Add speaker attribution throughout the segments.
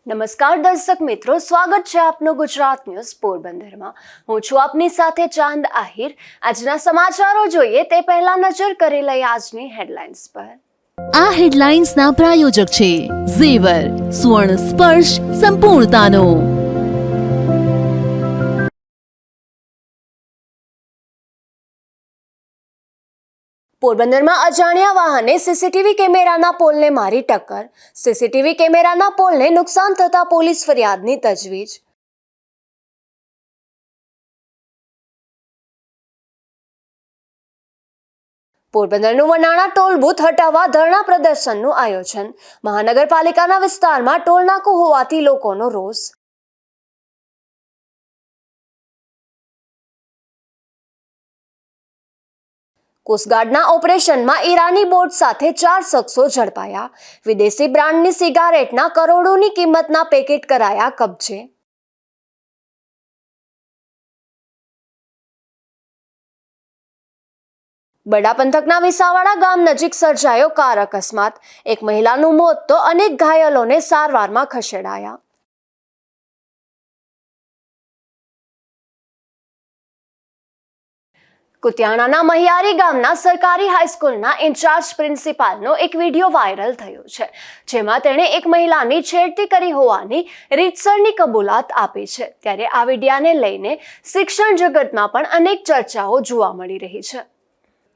Speaker 1: નમસ્કાર દર્શક મિત્રો, સ્વાગત છે આપનું ગુજરાત ન્યૂઝ પોરબંદરમાં। હું છું આપની સાથે ચાંદ આહિર। આજના સમાચારો જોઈએ તે પહેલા નજર કરી લઈએ આજની હેડલાઇન્સ પર।
Speaker 2: આ હેડલાઇન્સના પ્રાયોજક છે ઝેવર, સુવર્ણ સ્પર્શ સંપૂર્ણતાનો।
Speaker 1: પોરબંદરમાં અજાણ્યા વાહને સીસીટીવી કેમેરાના પોલને મારી ટક્કર। સીસીટીવી કેમેરાના પોલને નુકસાન થતા પોલીસ ફરિયાદની તજવીજ। પોરબંદરનું વનાણા ટોલ બૂથ હટાવવા ધરણા પ્રદર્શનનું આયોજન। મહાનગરપાલિકાના વિસ્તારમાં ટોલ નાકું હોવાથી લોકોનો રોષ। કોસ્ટગાર્ડના ઓપરેશનમાં ઈરાની બોટ સાથે 4 શખ્સો ઝડપાયા। વિદેશી બ્રાન્ડની સિગારેટના કરોડોની કિંમતના પેકેટ કરાયા કબજે। બડા પંથકના વિસાવાડા ગામ નજીક સર્જાયો કાર અકસ્માત। એક મહિલાનું મોત તો અનેક ઘાયલોને સારવારમાં ખસેડાયા। કુતિયાણાના મહિયારી ગામના સરકારી હાઈસ્કૂલના ઇન્ચાર્જ પ્રિન્સિપાલનો એક વિડીયો વાયરલ થયો છે, જેમાં તેણે એક મહિલાની છેડતી કરી હોવાની રીતસરની કબૂલાત આપી છે। ત્યારે આ વિડીયાને લઈને શિક્ષણ જગતમાં પણ અનેક ચર્ચાઓ જોવા મળી રહી છે।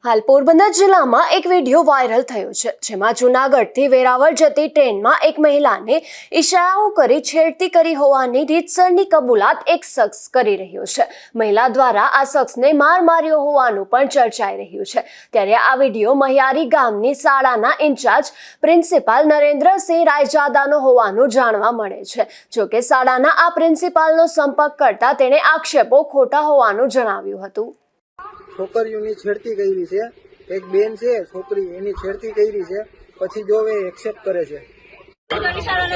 Speaker 1: હાલ પોરબંદર જિલ્લામાં એક વિડીયો વાયરલ થયો છે, જેમાં જૂનાગઢથી વેરાવળ જતી ટ્રેનમાં એક મહિલાને ઈશારાઓ કરી છેડતી કરી હોવાની રીતસરની કબૂલાત એક શખ્સ કરી રહ્યો છે। મહિલા દ્વારા આ શખ્સને માર્યો હોવાનું પણ ચર્ચાઈ રહ્યું છે। ત્યારે આ વિડીયો મહિયારી ગામની શાળાના ઇન્ચાર્જ પ્રિન્સિપાલ નરેન્દ્રસિંહ રાયજાદાનો હોવાનું જાણવા મળે છે। જોકે શાળાના આ પ્રિન્સિપાલનો સંપર્ક કરતા તેણે આક્ષેપો ખોટા હોવાનું જણાવ્યું હતું।
Speaker 3: છોકરીઓની છેડતી કરી છે, એક બેન છે છોકરી એની છેડતી કરી છે, પછી જો એ એક્સેપ્ટ કરે છે। ઈશારા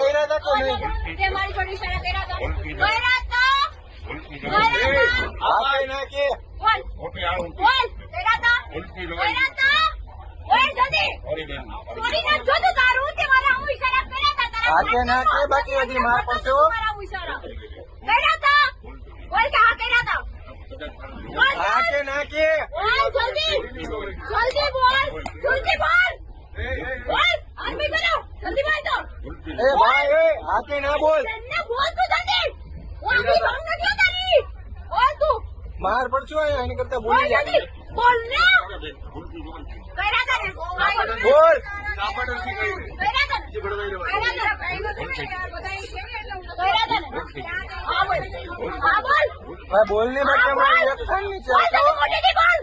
Speaker 3: કર્યા હતા કે નહીં? તે મારી જોડે ઈશારા કર્યા હતા, કર્યા હતા આ કઈ નાખે બોલ બોલ કર્યા હતા ઓય જલ્દી સોરી ના જો તો તારું તે મારા હું ઈશારા કર્યા હતા તારા આ કે નાખે બાકી હજી માર પડશે હો મારા હું ઈશારા કર્યા હતા બોલ કે હા કર્યા હતા आके ना के जल्दी जल्दी बोल बोल आदमी करो जल्दी बोल तो ए भाई ए आके ना बोल बोल तू जल्दी वो अभी हम ना क्यों तारी बोल तू मार पड़छो है एनी करता बोल जल्दी बोल ने करा था ने बोल कापड़ की करा था जी बड़वाई रे करा था ने हां बोल मैं बोलने में क्या मैं एक खन नीचे आता हूं मोटे की बोल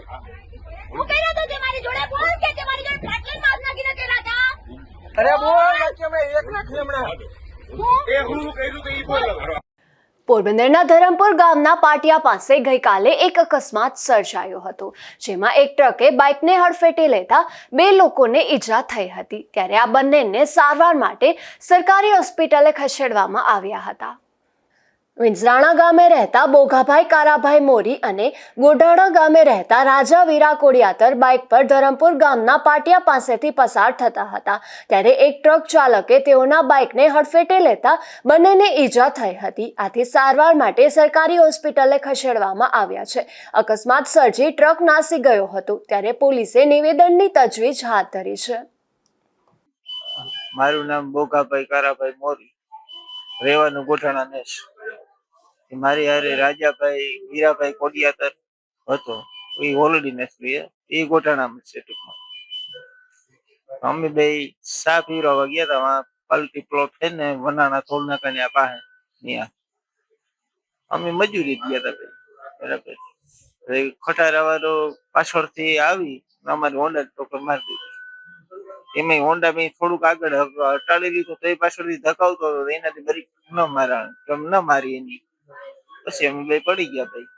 Speaker 3: वो कह रहा था तुम्हारी जोड़े बोल के तुम्हारी जोड़े फैक्ट्री मारना की न कह रहा था अरे बोल बच्चे मैं एक ना खेमड़ा ए હું કહ્યું તો ઈ બોલ।
Speaker 1: પોરબંદરના ધરમપુર ગામના પાટિયા પાસે ગઈકાલે એક અકસ્માત સર્જાયો હતો, જેમાં એક ટ્રકે બાઇકને હડફેટે લેતા 2 લોકોને ઈજા થઈ હતી। ત્યારે આ બંનેને સારવાર માટે સરકારી હોસ્પિટલે ખસેડવામાં આવ્યા હતા। વિંજરાણા ગામે રહેતા બોઘાભાઈ કારાભાઈ મોરી અને ગોઢાણા ગામે રહેતા રાજા વીરા કોડિયાતર બાઇક પર ધરમપુર ગામના પાટિયા પાસેથી પસાર થતા હતા। ત્યારે એક ટ્રક ચાલકે તેઓના બાઇકને હડફેટે લેતા બંનેને ઈજા થઈ હતી। આથી સારવાર માટે સરકારી હોસ્પિટલે ખસેડવામાં આવ્યા છે। અકસ્માત સર્જી ટ્રક નાસી ગયો હતો, ત્યારે પોલીસે નિવેદનની તજવીજ હાથ ધરી છે।
Speaker 4: મારું નામ બોઘાભાઈ કારાભાઈ મોરી, રહેવાનું ગોઠાણા નેસ। મારી હારે રાજાભાઈ વીરાભાઈ કોડિયાતર હતો, એ હોલડી નેસલી એ ગોઠાણામાં છે ટૂંકમાં। અમે બે સા પીવડાવવા ગયા હતા, પલટી પ્લોટ છે ને વનાણા થોડ નાકા પાસે ત્યાં અમે મજૂરી ગયા હતા બરાબર। ખટારા વાળો પાછળથી આવી અમારી હોન્ડા ટોકર મારી દીધી। એમાં હોન્ડા મેં થોડુંક આગળ હટાડી લીધું તો એ પાછળથી ધકાવતો હતો, એનાથી બ્રેક ન મારી એની પછી અમે બે પડી ગયા ભાઈ।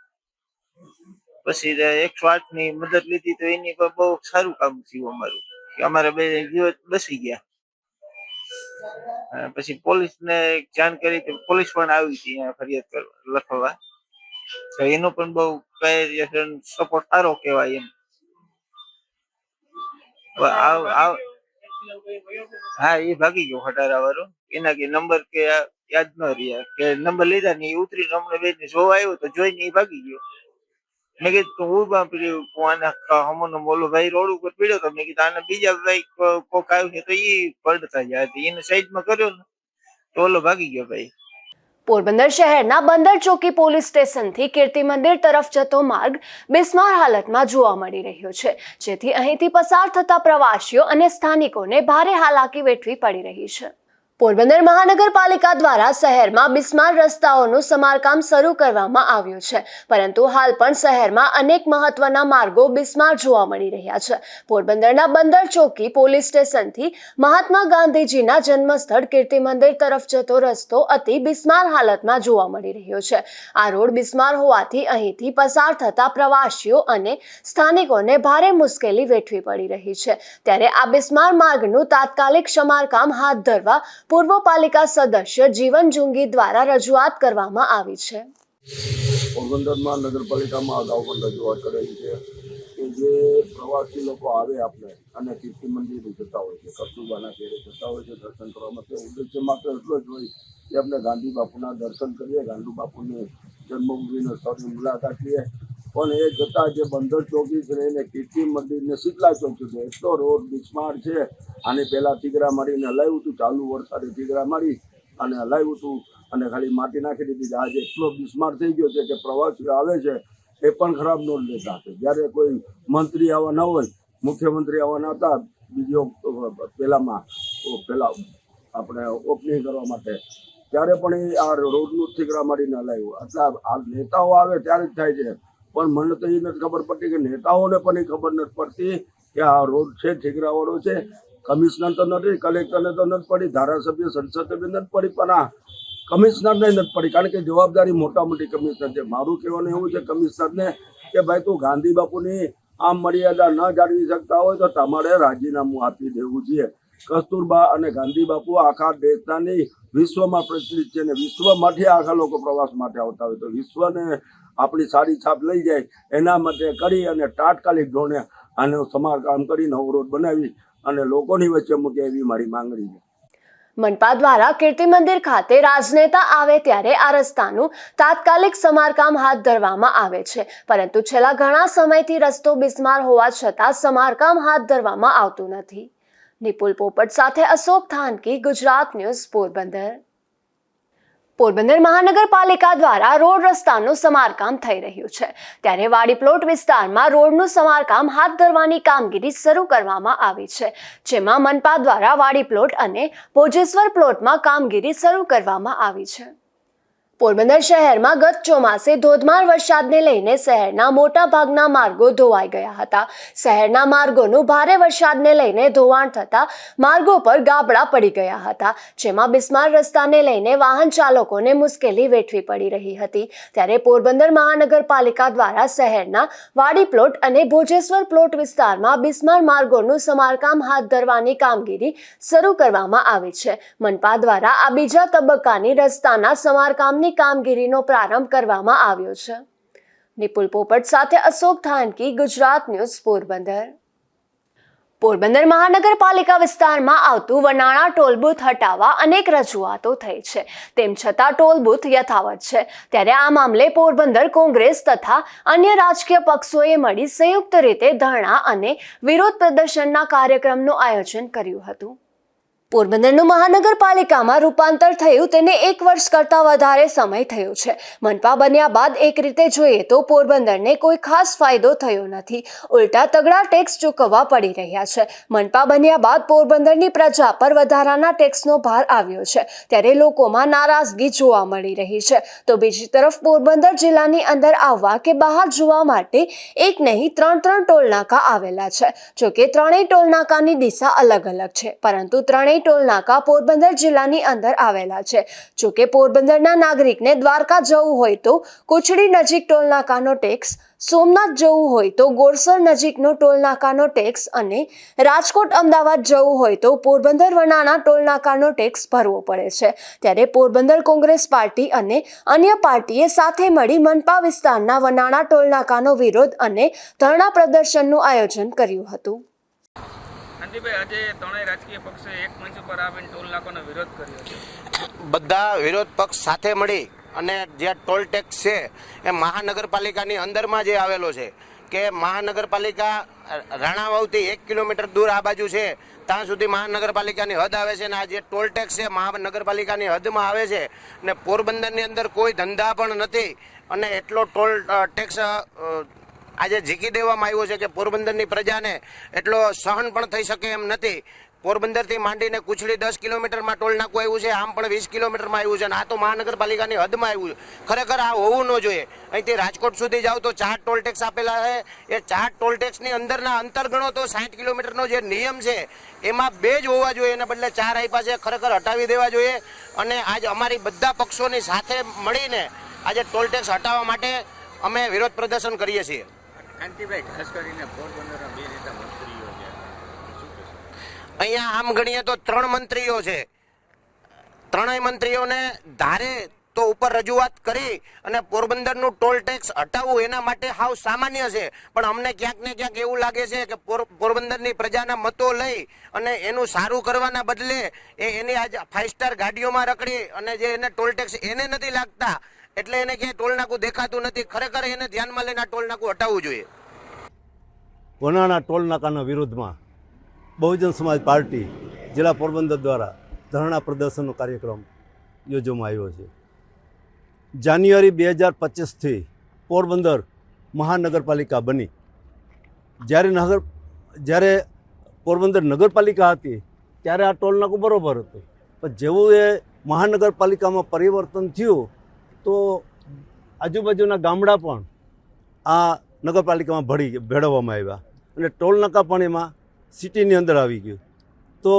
Speaker 4: પછી 108 ની મદદ લીધી તો એની પર બહુ સારું કામ થયું અમારું, કે અમારા બે જીવ બસી ગયા। પછી પોલીસ ને જાણ કરી તો પોલીસ પણ આવી હતી ફરિયાદ કરવા લખવા, તો એનો પણ બહુ સપોર્ટ સારો કહેવાય એમ। હા, એ ભાગી ગયો ખટારા વાળો. એના કે નંબર કે યાદ ન રહ્યા કે નંબર લીધા ને એ ઉતરી અમને બે જોવા આવ્યો તો જોઈને એ ભાગી ગયો. મેં કીધું હું બાપરી આના હમનો મોલો ભાઈ રોડ ઉપર પીડ્યો તો મેં કીધું આને બીજા ભાઈ કોક આવ્યું છે તો એ પડતા જાય એને સાઈડમાં કર્યો ને તો ઓલો ભાગી ગયો ભાઈ.
Speaker 1: પોરબંદર શહેરના બંદર ચોકી પોલીસ સ્ટેશનથી કીર્તિ મંદિર તરફ જતો માર્ગ બિસ્માર હાલતમાં જોવા મળી રહ્યો છે, જેથી અહીંથી પસાર થતા પ્રવાસીઓ અને સ્થાનિકોને ભારે હાલાકી વેઠવી પડી રહી છે. પોરબંદર મહાનગરપાલિકા દ્વારા શહેરમાં બિસ્માર રસ્તાઓનું સમારકામ શરૂ કરવામાં આવ્યું છે, પરંતુ હાલ પણ શહેરમાં અનેક મહત્વના માર્ગો બિસ્માર જોવા મળી રહ્યા છે. પોરબંદરના બંદર ચોકી પોલીસ સ્ટેશનથી મહાત્મા ગાંધીજીના જન્મસ્થળ કીર્તિ મંદિર તરફ જતો રસ્તો અતિ બિસ્માર હાલતમાં જોવા મળી રહ્યો છે. આ રોડ બિસ્માર હોવાથી અહીંથી પસાર થતા પ્રવાસીઓ અને સ્થાનિકોને ભારે મુશ્કેલી વેઠવી પડી રહી છે. ત્યારે આ બિસ્માર માર્ગનું તાત્કાલિક સમારકામ હાથ ધરવા પૂર્વ પાલિકા સદસ્ય જીવન જુંગી દ્વારા રજૂઆત કરવામાં આવી છે.
Speaker 5: પોરબંદરમાં નગરપાલિકામાં અગાઉ પણ રજૂઆત કરેલી છે કે જે પ્રવાસી લોકો આવે આપણે અને કીર્તિ મંદિર જતા હોય છે, કસ્તુરબાના ઘેરે જતા હોય છે દર્શન કરવા માટે, ઉદ્દેશ્ય માત્ર એટલો જ હોય કે આપણે ગાંધી બાપુના દર્શન કરીએ, ગાંધી બાપુની જન્મભૂમિના સ્થળની મુલાકાત લઈએ. પણ એ જતાં જે બંદર ચોકી છે એને કીર્તિ મંદિરને શીતલા ચોક છે એટલો રોડ બિસ્માર છે. આને પહેલાં થીગરા મારીને હલાવ્યું હતું, ચાલુ વરસાદે થીગરા મારી અને હલાવ્યું હતું અને ખાલી માટી નાખી દીધી. આજે એટલો બિસ્માર થઈ ગયો છે કે પ્રવાસીઓ આવે છે એ પણ ખરાબ નોંધ લેતા છે. જ્યારે કોઈ મંત્રી આવવાના હોય, મુખ્યમંત્રી આવવાના હતા બીજો પહેલાં આપણે ઓપનિંગ કરવા માટે, ત્યારે પણ એ આ રોડનું થીગરા મારીને હલાવ્યું. એટલે આ નેતાઓ આવે ત્યારે જ થાય છે. પણ મને તો એ નથી ખબર પડતી કે નેતાઓને પણ એ ખબર નથી પડતી કે આ રોડ છે ઠીકરાવાળો છે. કમિશનર તો નથી, કલેક્ટરને તો નથી પડી, ધારાસભ્ય સંસદ સભ્ય નથી પડી, પણ આ કમિશનરને નથી પડી, કારણ કે જવાબદારી મોટા મોટી કમિશનર છે. મારું કહેવાનું એવું છે કમિશનરને કે ભાઈ તું ગાંધી બાપુની આમ મર્યાદા ન જાળવી શકતા હોય તો તમારે રાજીનામું આપી દેવું જોઈએ. કસ્તુરબા અને ગાંધી બાપુ આખા દેશના નહીં વિશ્વમાં પ્રચલિત છે ને વિશ્વમાંથી આખા લોકો પ્રવાસ માટે આવતા હોય તો વિશ્વને આપણી સારી છાપ લઈ જાય એના માટે કરી અને તાત્કાલિક ધોરણે આનું સમારકામ કરી નવો રોડ બનાવી અને લોકોની વચ્ચે મૂકે એવી મારી માંગણી છે.
Speaker 1: મનપા દ્વારા કીર્તિ મંદિર ખાતે રાજનેતા આવે ત્યારે આ રસ્તાનું તાત્કાલિક સમારકામ હાથ ધરવામાં આવે છે, પરંતુ છેલ્લા ઘણા સમયથી રસ્તો બિસ્માર હોવા છતાં સમારકામ હાથ ધરવામાં આવતું નથી. નિપુલ પોપટ સાથે અશોક થાનકી, ગુજરાત ન્યૂઝ, પોરબંદર. પોરબંદર મહાનગરપાલિકા દ્વારા રોડ રસ્તાનું સમારકામ થઈ રહ્યું છે, ત્યારે વાડી પ્લોટ વિસ્તારમાં રોડનું સમારકામ હાથ ધરવાની કામગીરી શરૂ કરવામાં આવી છે, જેમાં મનપા દ્વારા વાડી પ્લોટ અને ભોજેશ્વર પ્લોટમાં કામગીરી શરૂ કરવામાં આવી છે. પોરબંદર શહેરમાં ગત ચોમાસે ધોધમાર વરસાદને લઈને શહેરના મોટા ભાગના માર્ગો ધોવાઈ ગયા હતા. શહેરના માર્ગોનું ભારે વરસાદને લઈને ધોવાણ થતા માર્ગો પર ગાબડા પડી ગયા હતા, જેમાં બિસ્માર રસ્તાને લઈને વાહન ચાલકોને મુશ્કેલી વેઠવી પડી રહી હતી. ત્યારે પોરબંદર મહાનગરપાલિકા દ્વારા શહેરના વાડી પ્લોટ અને ભોજેશ્વર પ્લોટ વિસ્તારમાં બિસ્માર માર્ગોનું સમારકામ હાથ ધરવાની કામગીરી શરૂ કરવામાં આવી છે. મનપા દ્વારા આ બીજા તબક્કાની રસ્તાના સમારકામની કામગીરીનો પ્રારંભ કરવામાં આવ્યો છે. નિપુલ પોપટ સાથે અશોક થાનકી, ગુજરાત ન્યૂઝ, પોરબંદર. પોરબંદર મહાનગરપાલિકા વિસ્તારમાં આવતું વનાણા ટોલ બૂથ હટાવવા અનેક રજૂઆતો થઈ છે, તેમ છતાં ટોલ બૂથ યથાવત છે. ત્યારે આ મામલે પોરબંદર કોંગ્રેસ તથા અન્ય રાજકીય પક્ષોએ મળી સંયુક્ત રીતે ધરણા અને વિરોધ પ્રદર્શનના કાર્યક્રમનું આયોજન કર્યું હતું. પોરબંદરનું મહાનગરપાલિકામાં રૂપાંતર થયું તેને 1 વર્ષ કરતાં વધારે સમય થયો છે. મનપા બન્યા બાદ એક રીતે જોઈએ તો પોરબંદરને કોઈ ખાસ ફાયદો થયો નથી, ઉલટા તગડા ટેક્સ ચૂકવવા પડી રહ્યા છે. મનપા બન્યા બાદ પોરબંદરની પ્રજા પર વધારાના ટેક્સનો ભાર આવ્યો છે, ત્યારે લોકોમાં નારાજગી જોવા મળી રહી છે. તો બીજી તરફ પોરબંદર જિલ્લાની અંદર આવવા કે બહાર જવા માટે એક નહીં 3 ટોલ નાકા આવેલા છે. જોકે ત્રણેય ટોલ નાકાની દિશા અલગ અલગ છે, પરંતુ ત્રણેય ટોલ નાકા પોરબંદર જિલ્લાની અંદર આવેલા છે. જોકે પોરબંદરના નાગરિકને દ્વારકા જવું હોય તો કુચડી નજીક ટોલ નાકાનો ટેક્સ, સોમનાથ જવું હોય તો ગોરસર નજીકનો ટોલ નાકાનો ટેક્સ અને રાજકોટ અમદાવાદ જવું હોય તો પોરબંદર વનાણા ટોલ નાકાનો ટેક્સ ભરવો પડે છે. ત્યારે પોરબંદર કોંગ્રેસ પાર્ટી અને અન્ય પાર્ટીએ સાથે મળી મનપા વિસ્તારના વનાણા ટોલ નાકાનો વિરોધ અને ધરણા પ્રદર્શનનું આયોજન કર્યું હતું.
Speaker 6: કાંતિભાઈ, આજે ત્રણેય રાજકીય પક્ષે એક મંચ ઉપર આવીને ટોલ નાકાનો વિરોધ કર્યો છે.
Speaker 7: બધા વિરોધ પક્ષ સાથે મળી અને જે ટોલ ટેક્સ છે એ મહાનગરપાલિકાની અંદરમાં જે આવેલો છે કે મહાનગરપાલિકા રાણાવાવથી 1 કિલોમીટર દૂર આ બાજુ છે ત્યાં સુધી મહાનગરપાલિકાની હદ આવે છે અને આ જે ટોલ ટેક્સ છે મહાનગરપાલિકાની હદમાં આવે છે ને પોરબંદરની અંદર કોઈ ધંધા પણ નથી અને એટલો ટોલ ટેક્સ આજે ઝીકી દેવામાં આવ્યો છે કે પોરબંદરની પ્રજાને એટલો સહન પણ થઈ શકે એમ નથી. પોરબંદરથી માંડીને કુછડી 10 કિલોમીટરમાં ટોલ નાકું આવ્યું છે, આમ પણ 20 કિલોમીટરમાં આવ્યું છે અને આ તો મહાનગરપાલિકાની હદમાં આવ્યું છે. ખરેખર આ હોવું ન જોઈએ. અહીંથી રાજકોટ સુધી જાઓ તો 4 ટોલ ટેક્સ આપેલા છે. એ 4 ટોલ ટેક્સની અંદરના અંતર ગણો તો 60 કિલોમીટરનો જે નિયમ છે એમાં 2 જ હોવા જોઈએ, એના બદલે 4 આપ્યા છે. ખરેખર હટાવી દેવા જોઈએ અને આજ અમારી બધા પક્ષોની સાથે મળીને આજે ટોલ ટેક્સ હટાવવા માટે અમે વિરોધ પ્રદર્શન કરીએ છીએ.
Speaker 6: કાંતિભાઈ, ખાસ કરીને પોરબંદરના 2 નેતા મંત્રીઓ છે, શું કહેશો?
Speaker 7: અહીંયા આમ ગણીએ તો 3 મંત્રીઓ છે. 3 મંત્રીઓને ધારે તો ઉપર રજૂઆત કરી અને પોરબંદરનું ટોલ ટેક્સ હટાવવું એના માટે હાવ સામાન્ય છે, પણ અમને ક્યાંક ને ક્યાંક એવું લાગે છે કે પોરબંદરની પ્રજાના મતો લઈ અને એનું સારું કરવાના બદલે એની આજ 5 સ્ટાર ગાડીઓમાં રખડી અને જે એને ટોલ ટેક્સ એને નથી લાગતા એટલે એને ક્યાંય ટોલ નાકું દેખાતું નથી. ખરેખર એને ધ્યાનમાં લઈને આ ટોલ નાકું હટાવવું જોઈએ.
Speaker 8: વનાણા ટોલ નાકાના વિરોધમાં બહુજન સમાજ પાર્ટી જિલ્લા પોરબંદર દ્વારા ધરણા પ્રદર્શનનો કાર્યક્રમ યોજવામાં આવ્યો છે. જાન્યુઆરી 2025થી પોરબંદર મહાનગરપાલિકા બની. જ્યારે પોરબંદર નગરપાલિકા હતી ત્યારે આ ટોલ નાકું બરોબર હતું, પણ જેવું એ મહાનગરપાલિકામાં પરિવર્તન થયું તો આજુબાજુના ગામડા પણ આ નગરપાલિકામાં ભેળવવામાં આવ્યા અને ટોલ નાકા પણ એમાં સિટીની અંદર આવી ગયું. તો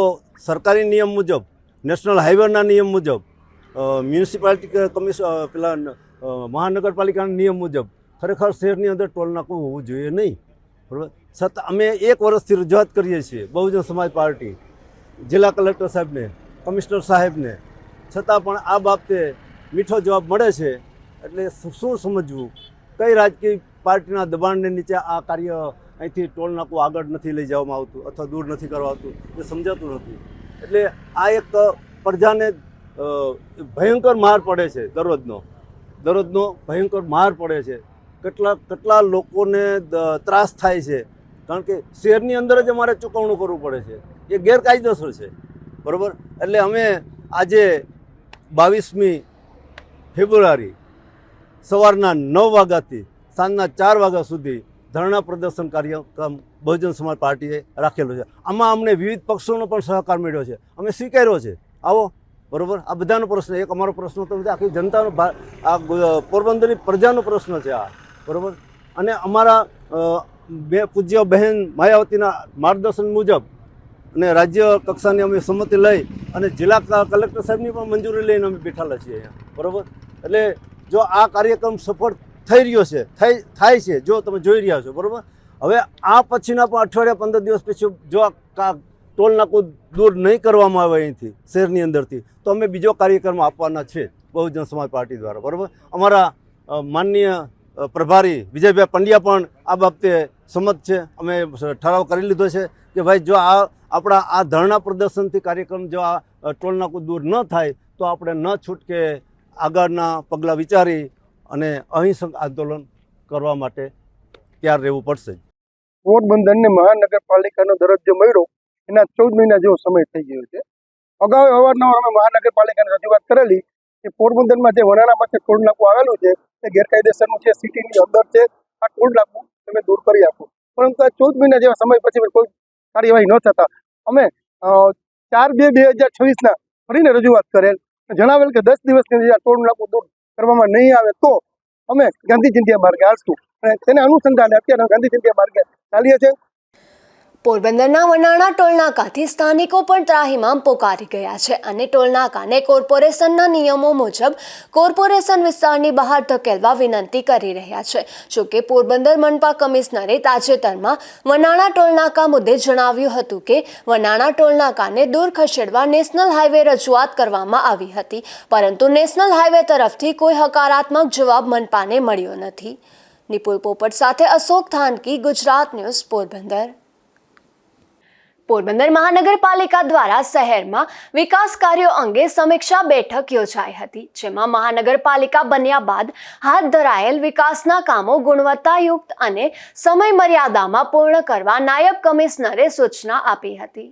Speaker 8: સરકારી નિયમ મુજબ, નેશનલ હાઈવેના નિયમ મુજબ, મ્યુનિસિપાલિટી કમિશન મહાનગરપાલિકાના નિયમ મુજબ ખરેખર શહેરની અંદર ટોલ નાકું હોવું જોઈએ નહીં. બરાબર. છતાં અમે 1 વર્ષથી રજૂઆત કરીએ છીએ બહુજન સમાજ પાર્ટી જિલ્લા કલેક્ટર સાહેબને, કમિશનર સાહેબને, છતાં પણ આ બાબતે મીઠો જવાબ મળે છે. એટલે શું સમજવું, કઈ રાજકીય પાર્ટીના દબાણને નીચે આ કાર્ય અહીંથી ટોલ નાકું આગળ નથી લઈ જવામાં આવતું અથવા દૂર નથી કરવા આવતું એ સમજાતું નથી. એટલે આ એક પ્રજાને ભયંકર માર પડે છે. દરરોજનો ભયંકર માર પડે છે. કેટલા લોકોને ત્રાસ થાય છે, કારણ કે શહેરની અંદર જ અમારે ચૂકવણું કરવું પડે છે. એ ગેરકાયદેસર છે. બરાબર. એટલે અમે આજે 22મી ફેબ્રુઆરી સવારના 9 વાગ્યાથી સાંજના 4 વાગ્યા સુધી ધરણા પ્રદર્શન કાર્યક્રમ બહુજન સમાજ પાર્ટીએ રાખેલો છે. આમાં અમને વિવિધ પક્ષોનો પણ સહકાર મળ્યો છે, અમે સ્વીકાર્યો છે. આવો. બરાબર. આ બધાનો પ્રશ્ન, એક અમારો પ્રશ્ન તો નથી, આખી જનતાનો, આ પોરબંદરની પ્રજાનો પ્રશ્ન છે આ. બરાબર. અને અમારા પૂજ્ય બહેન માયાવતીના માર્ગદર્શન મુજબ અને રાજ્ય કક્ષાની અમે સંમતિ લઈ અને જિલ્લા કલેક્ટર સાહેબની પણ મંજૂરી લઈને અમે બેઠેલા છીએ અહીંયા. બરાબર. એટલે જો આ કાર્યક્રમ સફળ થઈ રહ્યો છે, થાય છે, જો તમે જોઈ રહ્યા છો. બરાબર. હવે આ પછીના પણ અઠવાડિયા 15 દિવસ પછી જો આ ટોલ નાકું દૂર નહીં કરવામાં આવે અહીંથી શહેરની અંદરથી તો અમે બીજો કાર્યક્રમ આપવાના છે બહુજન સમાજ પાર્ટી દ્વારા. બરાબર. અમારા માનનીય પ્રભારી વિજયભાઈ પંડ્યા પણ આ બાબતે સંમત છે. અમે ઠરાવ કરી લીધો છે કે ભાઈ જો આપણા આ ધરણા પ્રદર્શનથી કાર્યક્રમ જો આ ટોલ નાકું દૂર ન થાય તો આપણે ન છૂટકે આગળના પગલાં વિચારી અને અહિંસક આંદોલન કરવા માટે તૈયાર રહેવું પડશે.
Speaker 3: પોરબંદરને મહાનગરપાલિકાનો દરજ્જો મળ્યો એના 14 મહિના જેવો સમય થઈ ગયો છે. અગાઉ અવારનવાર અમે મહાનગરપાલિકાને રજૂઆત કરેલી કે પોરબંદરમાં જે વનાણામાંથી ટોલ નાકું આવેલું છે એ ગેરકાયદેસરનું છે, સિટીની અંદર છે, આ ટોલ નાકું તમે દૂર કરી આપો. પરંતુ આ 14 મહિના જેવા સમય પછી કોઈ કાર્યવાહી ન થતા અમે 4/2/2026 ફરીને રજૂઆત કરેલ, જણાવેલ કે 10 દિવસની અંદર આ ટોલ નાકું દૂર કરવામાં નહીં આવે તો અમે ગાંધી ચિંધ્યા માર્ગે હાલશું. અને તેને અનુસંધાને અત્યારે ગાંધી ચિંધ્યા માર્ગે ચાલીએ છીએ.
Speaker 1: પોરબંદરના વનાણા ટોલનાકાથી સ્થાનિકો પણ ત્રાહિમામ પોકારી ગયા છે અને ટોલનાકાને કોર્પોરેશનના નિયમો મુજબ કોર્પોરેશન વિસ્તારની બહાર ધકેલવા વિનંતી કરી રહ્યા છે. જોકે પોરબંદર મનપા કમિશનરે તાજેતરમાં વનાણા ટોલનાકા મુદ્દે જણાવ્યું હતું કે વનાણા ટોલનાકાને દૂર ખસેડવા નેશનલ હાઈવે રજૂઆત કરવામાં આવી હતી, પરંતુ નેશનલ હાઈવે તરફથી કોઈ હકારાત્મક જવાબ મનપાને મળ્યો નથી. નિપુલ પોપટ સાથે અશોક થાનકી, ગુજરાત ન્યૂઝ, પોરબંદર. પોરબંદર મહાનગરપાલિકા દ્વારા શહેરમાં વિકાસ કાર્યો અંગે સમીક્ષા બેઠક યોજાઈ હતી, જેમાં મહાનગરપાલિકા બન્યા બાદ હાથ ધરાયેલ વિકાસના કામો ગુણવત્તાયુક્ત અને સમય મર્યાદામાં પૂર્ણ કરવા નાયબ કમિશનરે સૂચના આપી હતી.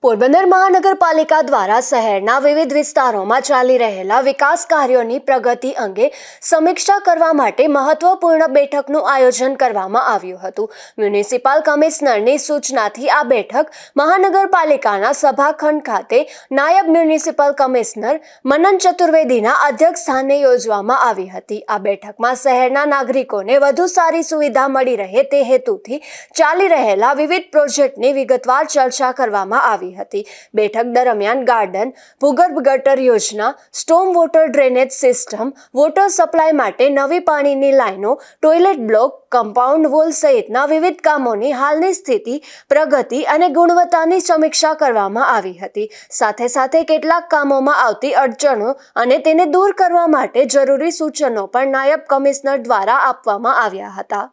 Speaker 1: પોરબંદર મહાનગરપાલિકા દ્વારા શહેરના વિવિધ વિસ્તારોમાં ચાલી રહેલા વિકાસ કાર્યોની પ્રગતિ અંગે સમીક્ષા કરવા માટે મહત્વપૂર્ણ બેઠકનું આયોજન કરવામાં આવ્યું હતું. મ્યુનિસિપલ કમિશનરની સૂચનાથી આ બેઠક મહાનગરપાલિકાના સભાખંડ ખાતે નાયબ મ્યુનિસિપલ કમિશનર મનન ચતુર્વેદીના અધ્યક્ષ સ્થાને યોજવામાં આવી હતી. આ બેઠકમાં શહેરના નાગરિકોને વધુ સારી સુવિધા મળી રહે તે હેતુથી ચાલી રહેલા વિવિધ પ્રોજેક્ટની વિગતવાર ચર્ચા કરવામાં આવી હતી. બેઠક દરમિયાન ગાર્ડન, ભૂગર્ભ ગટર યોજના, storm water drainage system, water supply માટે નવી પાણીની લાઈનો, ટોયલેટ બ્લોક, કમ્પાઉન્ડ વોલ સહિતના વિવિધ કામોની હાલની સ્થિતિ, પ્રગતિ અને ગુણવત્તાની સમીક્ષા કરવામાં આવી હતી. સાથે સાથે કેટલાક કામોમાં આવતી અડચણો અને તેને દૂર કરવા માટે જરૂરી સૂચનો પણ નાયબ કમિશનર દ્વારા આપવામાં આવ્યા હતા.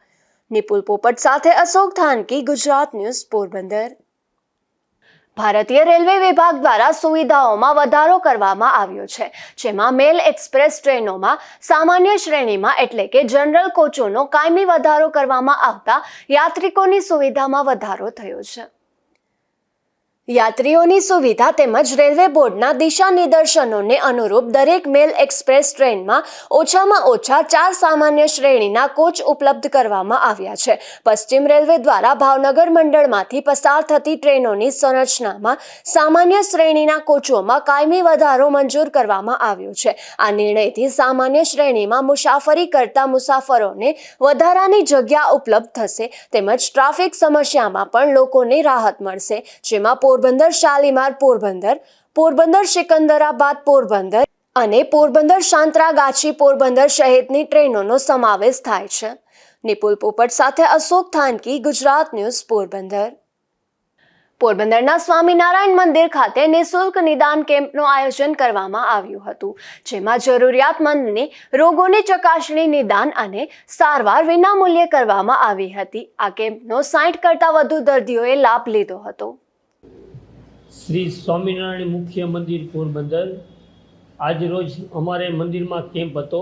Speaker 1: નિપુલ પોપટ સાથે અશોક થાનકી, ગુજરાત ન્યૂઝ, પોરબંદર. ભારતીય રેલવે વિભાગ દ્વારા સુવિધાઓમાં વધારો કરવામાં આવ્યો છે, જેમાં મેલ એક્સપ્રેસ ટ્રેનોમાં સામાન્ય શ્રેણીમાં એટલે કે જનરલ કોચોનો કાયમી વધારો કરવામાં આવતા યાત્રિકોની સુવિધામાં વધારો થયો છે. યાત્રીઓની સુવિધા તેમજ રેલવે બોર્ડના દિશા નિર્દેશનોને અનુરૂપ દરેક મેલ એક્સપ્રેસ ટ્રેનમાં ઓછામાં ઓછા 4 સામાન્ય શ્રેણીના કોચ ઉપલબ્ધ કરવામાં આવ્યા છે. પશ્ચિમ રેલવે દ્વારા ભાવનગર મંડળમાંથી પસાર થતી ટ્રેનોની સંરચનામાં સામાન્ય શ્રેણીના કોચોમાં કાયમી વધારો મંજૂર કરવામાં આવ્યો છે. આ નિર્ણયથી સામાન્ય શ્રેણીમાં મુસાફરી કરતા મુસાફરોને વધારાની જગ્યા ઉપલબ્ધ થશે તેમજ ટ્રાફિક સમસ્યામાં પણ લોકોને રાહત મળશે, જેમાં પોરબંદર શાલીમાર પોરબંદર, પોરબંદર સિકંદરાબાદ પોરબંદર અને પોરબંદર સાંતરાગાછી પોરબંદર સહિતની ટ્રેનોનો સમાવેશ થાય છે. નિપુલ પોપટ સાથે અશોક થાનકી, ગુજરાત ન્યૂઝ, પોરબંદર. પોરબંદરના સ્વામિનારાયણ મંદિર ખાતે નિઃશુલ્ક નિદાન કેમ્પનું આયોજન કરવામાં આવ્યું હતું, જેમાં જરૂરિયાતમંદની રોગોની ચકાસણી, નિદાન અને સારવાર વિનામૂલ્યે કરવામાં આવી હતી. આ કેમ્પનો 60 કરતાં વધુ દર્દીઓએ લાભ લીધો હતો.
Speaker 9: શ્રી સ્વામિનારાયણ મુખ્ય મંદિર પોરબંદર આજ રોજ અમારે મંદિરમાં કેમ્પ હતો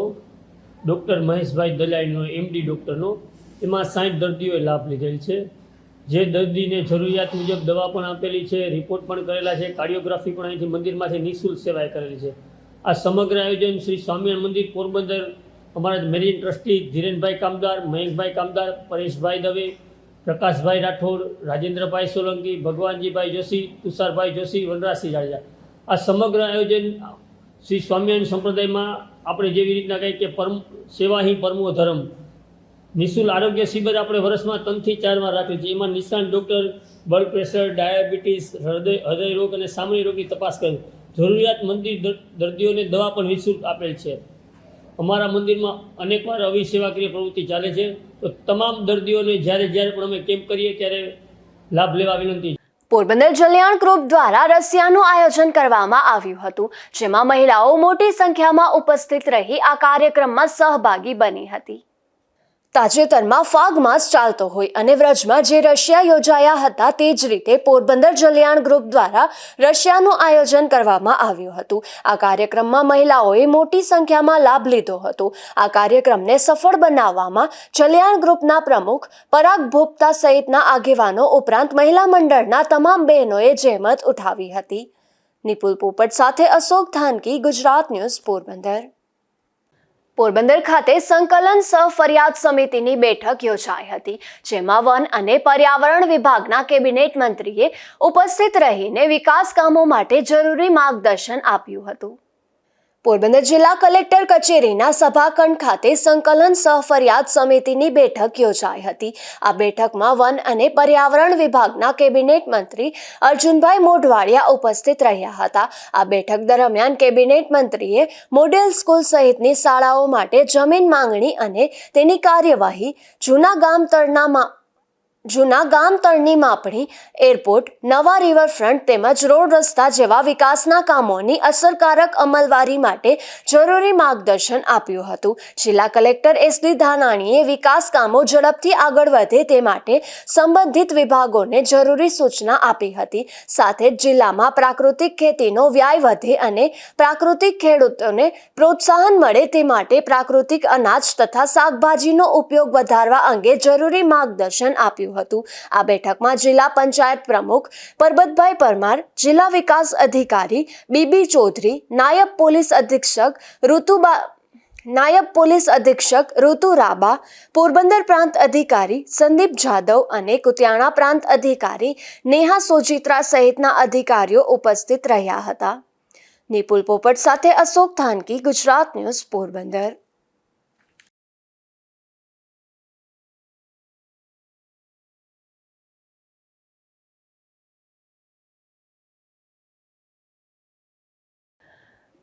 Speaker 9: ડૉક્ટર મહેશભાઈ દલાઈનો, MD ડૉક્ટરનો. એમાં 60 દર્દીઓએ લાભ લીધેલ છે. જે દર્દીને જરૂરિયાત મુજબ દવા પણ આપેલી છે, રિપોર્ટ પણ કરેલા છે, કાર્ડિયોગ્રાફી પણ અહીંથી મંદિરમાંથી નિઃશુલ્ક સેવાએ કરેલી છે. આ સમગ્ર આયોજન શ્રી સ્વામિનારાયણ મંદિર પોરબંદર, અમારા મેનેજિંગ ટ્રસ્ટી ધીરેનભાઈ કામદાર, મયંકભાઈ કામદાર, પરેશભાઈ દવે, પ્રકાશભાઈ રાઠોડ, રાજેન્દ્રભાઈ સોલંકી, ભગવાનજીભાઈ જોશી, તુષારભાઈ જોશી, વનરાજસિંહ જાડેજા. આ સમગ્ર આયોજન શ્રી સ્વામિનારાયણ સંપ્રદાયમાં આપણે જેવી રીતના કહીએ કે સેવા હિ પરમો ધર્મ, નિઃશુલ્ક આરોગ્ય શિબિર આપણે વર્ષમાં 3 થી 4 વાર રાખીએ છીએ. એમાં નિષ્ણાત ડૉક્ટર બ્લડ પ્રેશર, ડાયાબિટીસ, હૃદય રોગ અને સામાન્ય રોગની તપાસ કરે. જરૂરિયાતમંદ દર્દીઓને દવા પણ નિઃશુલ્ક આપેલ છે. અમારા મંદિરમાં અનેકવાર આવી સેવાકીય પ્રવૃત્તિ ચાલે છે, તો તમામ દર્દીઓને જ્યારે પણ અમે કેમ્પ કરીએ ત્યારે લાભ લેવા વિનંતી.
Speaker 1: પોરબંદર જલિયાણ ગ્રુપ દ્વારા રસિયાનું આયોજન કરવામાં આવ્યું હતું, જેમાં મહિલાઓ મોટી સંખ્યામાં ઉપસ્થિત રહી આ કાર્યક્રમમાં સહભાગી બની હતી. તાજેતરમાં ફાગ માસ ચાલતો હોય અને વ્રજમાં જે રશિયા યોજાયા હતા તે જ રીતે પોરબંદર જલિયાણ ગ્રુપ દ્વારા રશિયાનું આયોજન કરવામાં આવ્યું હતું. આ કાર્યક્રમમાં મહિલાઓએ મોટી સંખ્યામાં લાભ લીધો હતો. આ કાર્યક્રમને સફળ બનાવવામાં જલિયાણ ગ્રુપના પ્રમુખ પરાગ ભોપતા સહિતના આગેવાનો ઉપરાંત મહિલા મંડળના તમામ બહેનોએ જહેમત ઉઠાવી હતી. નિપુલ પોપટ સાથે અશોક થાનકી, ગુજરાત ન્યૂઝ, પોરબંદર. પોરબંદર ખાતે સંકલન સહ ફરિયાદ સમિતિની બેઠક યોજાઈ હતી, જેમાં વન અને પર્યાવરણ વિભાગના કેબિનેટ મંત્રીએ ઉપસ્થિત રહીને વિકાસ કામો માટે જરૂરી માર્ગદર્શન આપ્યું હતું. પોરબંદર જિલ્લા કલેક્ટર કચેરીના સભાખંડ ખાતે સંકલન સહ ફરિયાદ સમિતિની બેઠક યોજાઈ હતી. આ બેઠકમાં વન અને પર્યાવરણ વિભાગના કેબિનેટ મંત્રી અર્જુનભાઈ મોઢવાડિયા ઉપસ્થિત રહ્યા હતા. આ બેઠક દરમિયાન કેબિનેટ મંત્રીએ મોડેલ સ્કૂલ સહિતની શાળાઓ માટે જમીન માંગણી અને તેની કાર્યવાહી, જૂના ગામ તળના જૂના ગામ તળની માપણી, એરપોર્ટ, નવા રિવરફ્રન્ટ તેમજ રોડ રસ્તા જેવા વિકાસના કામોની અસરકારક અમલવારી માટે જરૂરી માર્ગદર્શન આપ્યું હતું. જિલ્લા કલેક્ટર એસ.ડી. ધાનાણીએ વિકાસ કામો ઝડપથી આગળ વધે તે માટે સંબંધિત વિભાગોને જરૂરી સૂચના આપી હતી. સાથે જ જિલ્લામાં પ્રાકૃતિક ખેતીનો વ્યાય વધે અને પ્રાકૃતિક ખેડૂતોને પ્રોત્સાહન મળે તે માટે પ્રાકૃતિક અનાજ તથા શાકભાજીનો ઉપયોગ વધારવા અંગે જરૂરી માર્ગદર્શન આપ્યું હતું. આ બેઠકમાં જિલ્લા પંચાયત પ્રમુખ પરબતભાઈ પરમાર, જિલ્લા વિકાસ અધિકારી બીબી ચૌધરી, નાયબ પોલીસ અધિક્ષક ઋતુ રાબા, પોરબંદર પ્રાંત અધિકારી સંદીપ જાદવ અને કુતિયાણા પ્રાંત અધિકારી નેહા સોજિત્રા સહિતના અધિકારીઓ ઉપસ્થિત રહ્યા હતા. નિપુલ પોપટ સાથે અશોક થાનકી, ગુજરાત ન્યૂઝ, પોરબંદર.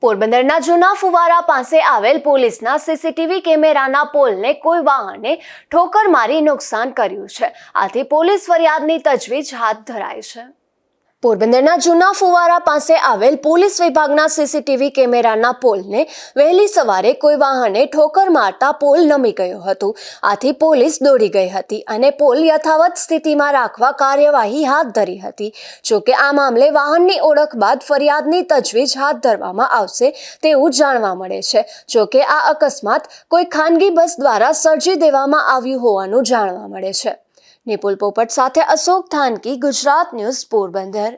Speaker 1: પોરબંદરના જૂના ફુવારા પાસે આવેલ પોલીસના સીસીટીવી કેમેરાના પોલને કોઈ વાહને ઠોકર મારી નુકસાન કર્યું છે. આથી પોલીસ ફરિયાદની તજવીજ હાથ ધરાઈ છે. પોરબંદરના જૂના ફુવારા પાસે આવેલ પોલીસ વિભાગના સીસીટીવી કેમેરાના પોલને વહેલી સવારે કોઈ વાહને ઠોકર મારતા પોલ નમી ગયો હતો. આથી પોલીસ દોડી ગઈ હતી અને પોલ યથાવત સ્થિતિમાં રાખવા કાર્યવાહી હાથ ધરી હતી. જોકે આ મામલે વાહનની ઓળખ બાદ ફરિયાદની તજવીજ હાથ ધરવામાં આવશે તેવું જાણવા મળે છે. જોકે આ અકસ્માત કોઈ ખાનગી બસ દ્વારા સર્જી દેવામાં આવ્યું હોવાનું જાણવા મળે છે. નિપુલ પોપટ સાથે અશોક થાનકી, ગુજરાત ન્યૂઝ, પોરબંદર.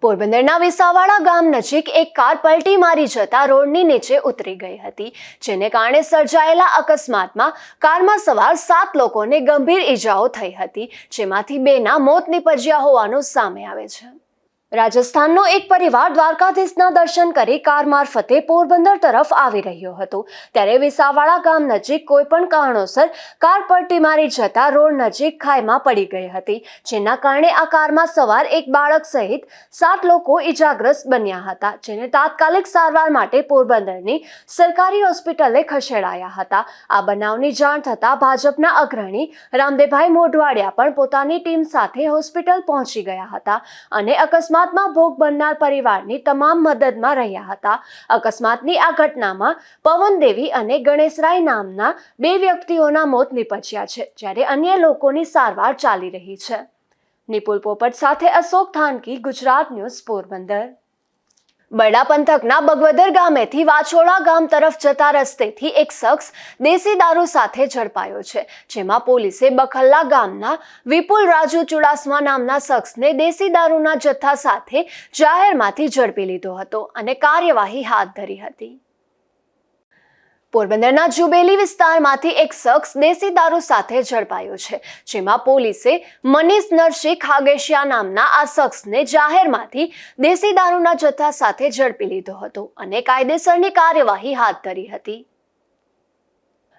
Speaker 1: પોરબંદરના વિસાવાડા ગામ નજીક એક કાર પલટી મારી જતા રોડની નીચે ઉતરી ગઈ હતી. જેને કારણે સર્જાયેલા અકસ્માતમાં કારમાં સવાર 7 લોકોને ગંભીર ઈજાઓ થઈ હતી, જેમાંથી 2ના મોત નીપજ્યા હોવાનું સામે આવે છે. રાજસ્થાનનો એક પરિવાર દ્વારકાધીશના દર્શન કરી કાર મારફતે પોરબંદર તરફ આવી રહ્યો હતો. ત્યારે વિસાવાડા ગામ નજીક કોઈ પણ કારણોસર કાર પલટી મારી જતા રોડ નજીક ખાઈમાં પડી ગઈ હતી, જેના કારણે આ કારમાં સવાર એક બાળક સહિત 7 લોકો ઈજાગ્રસ્ત બન્યા હતા, જેને તાત્કાલિક સારવાર માટે પોરબંદરની સરકારી હોસ્પિટલે ખસેડાયા હતા. આ બનાવની જાણ થતાં ભાજપના અગ્રણી રામદેવભાઈ મોઢવાડિયા પણ પોતાની ટીમ સાથે હોસ્પિટલ પહોંચી ગયા હતા અને અકસ્માતમાં ભોગ બનનાર પરિવારની તમામ મદદમાં રહ્યા હતા. અકસ્માતની આ ઘટનામાં પવનદેવી અને ગણેશરાય નામના 2 વ્યક્તિઓના મોત નીપજ્યા છે, જ્યારે અન્ય લોકોની સારવાર ચાલી રહી છે. નિપુલ પોપટ સાથે અશોક થાનકી, ગુજરાત ન્યૂઝ, પોરબંદર. બરડા પંથકના બગવદર ગામેથી વાછોડા ગામ તરફ જતા રસ્તેથી એક શખ્સ દેશી દારૂ સાથે ઝડપાયો છે, જેમાં પોલીસે બખલ્લા ગામના વિપુલ રાજુ ચુડાસમા નામના શખ્સને દેશી દારૂના જથ્થા સાથે જાહેરમાંથી ઝડપી લીધો હતો અને કાર્યવાહી હાથ ધરી હતી. પોરબંદરના જુબેલી વિસ્તારમાંથી એક શખ્સ દેશી દારૂ સાથે ઝડપાયો છે, જેમાં પોલીસે મનીષ નરસિંહ ખાગેશિયા નામના આ શખ્સને જાહેરમાંથી દેશી દારૂના જથ્થા સાથે ઝડપી લીધો હતો અને કાયદેસરની કાર્યવાહી હાથ ધરી હતી.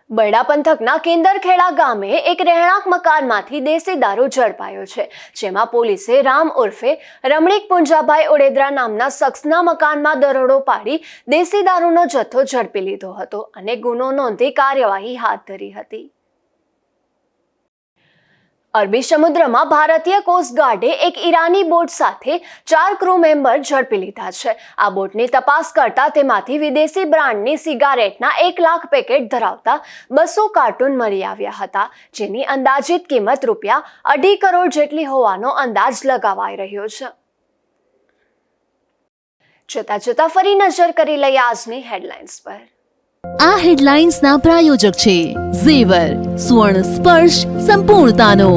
Speaker 1: બરડા પંથકના કેન્દરખેડા ગામે એક રહેણાંક મકાનમાંથી દેશી દારૂ ઝડપાયો છે, જેમાં પોલીસે રામ ઉર્ફે રમણીક પુંજાભાઈ ઓડેદરા નામના શખ્સના મકાનમાં દરોડો પાડી દેશી દારૂનો જથ્થો ઝડપી લીધો હતો અને ગુનો નોંધી કાર્યવાહી હાથ ધરી હતી. અરબી સમુદ્રમાં ભારતીય કોસ્ટગાર્ડે એક ઈરાની બોટ સાથે 4 ક્રૂ મેમ્બર ઝડપી લીધા છે. આ બોટની તપાસ કરતા તેમાંથી વિદેશી બ્રાન્ડની સિગારેટના 1 લાખ પેકેટ ધરાવતા 200 કાર્ટૂન મળી આવ્યા હતા, જેની અંદાજિત કિંમત ₹2.5 કરોડ જેટલી હોવાનો અંદાજ લગાવાઈ રહ્યો છે. જોતા ફરી નજર કરી લઈએ આજની હેડલાઇન્સ પર.
Speaker 2: આ હેડલાઇન્સના પ્રાયોજક છે ઝેવર, સુવર્ણ સ્પર્શ સંપૂર્ણતાનો.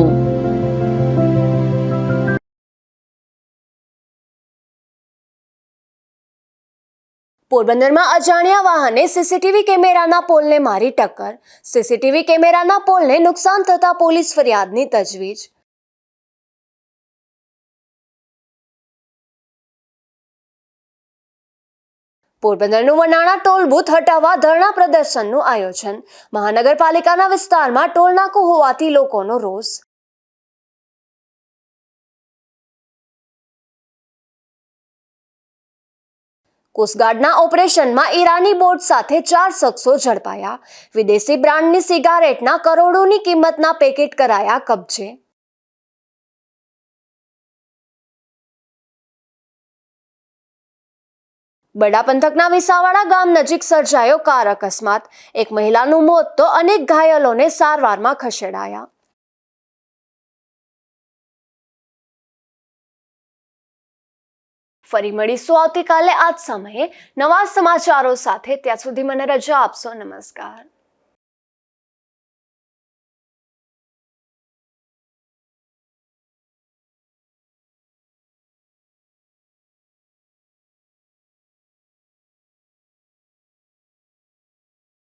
Speaker 1: પોરબંદરમાં અજાણ્યા વાહને સીસીટીવી કેમેરાના પોલને મારી ટક્કર. સીસીટીવી કેમેરાના પોલને નુકસાન થતા પોલીસ ફરિયાદની તજવીજ. પોરબંદરનું વનાણા ટોલ બૂથ હટાવવા ધરણા પ્રદર્શનનું આયોજન. મહાનગરપાલિકાના વિસ્તારમાં ટોલ નાકું હોવાથી લોકોનો રોષ. કોસ્ટગાર્ડના ઓપરેશનમાં ઈરાની બોટ સાથે 4 શખ્સો ઝડપાયા. વિદેશી બ્રાન્ડની સિગારેટના કરોડોની કિંમતના પેકેટ કરાયા કબજે. બડા પંથકના વિસાવાડા ગામ નજીક સર્જાયો કાર અકસ્માત. એક મહિલાનું મોત તો અનેક ઘાયલોને સારવારમાં ખસેડાયા. ફરી મળીશું આવતીકાલે આ જ સમયે નવા સમાચારો સાથે. ત્યાં સુધી મને રજા આપશો. નમસ્કાર.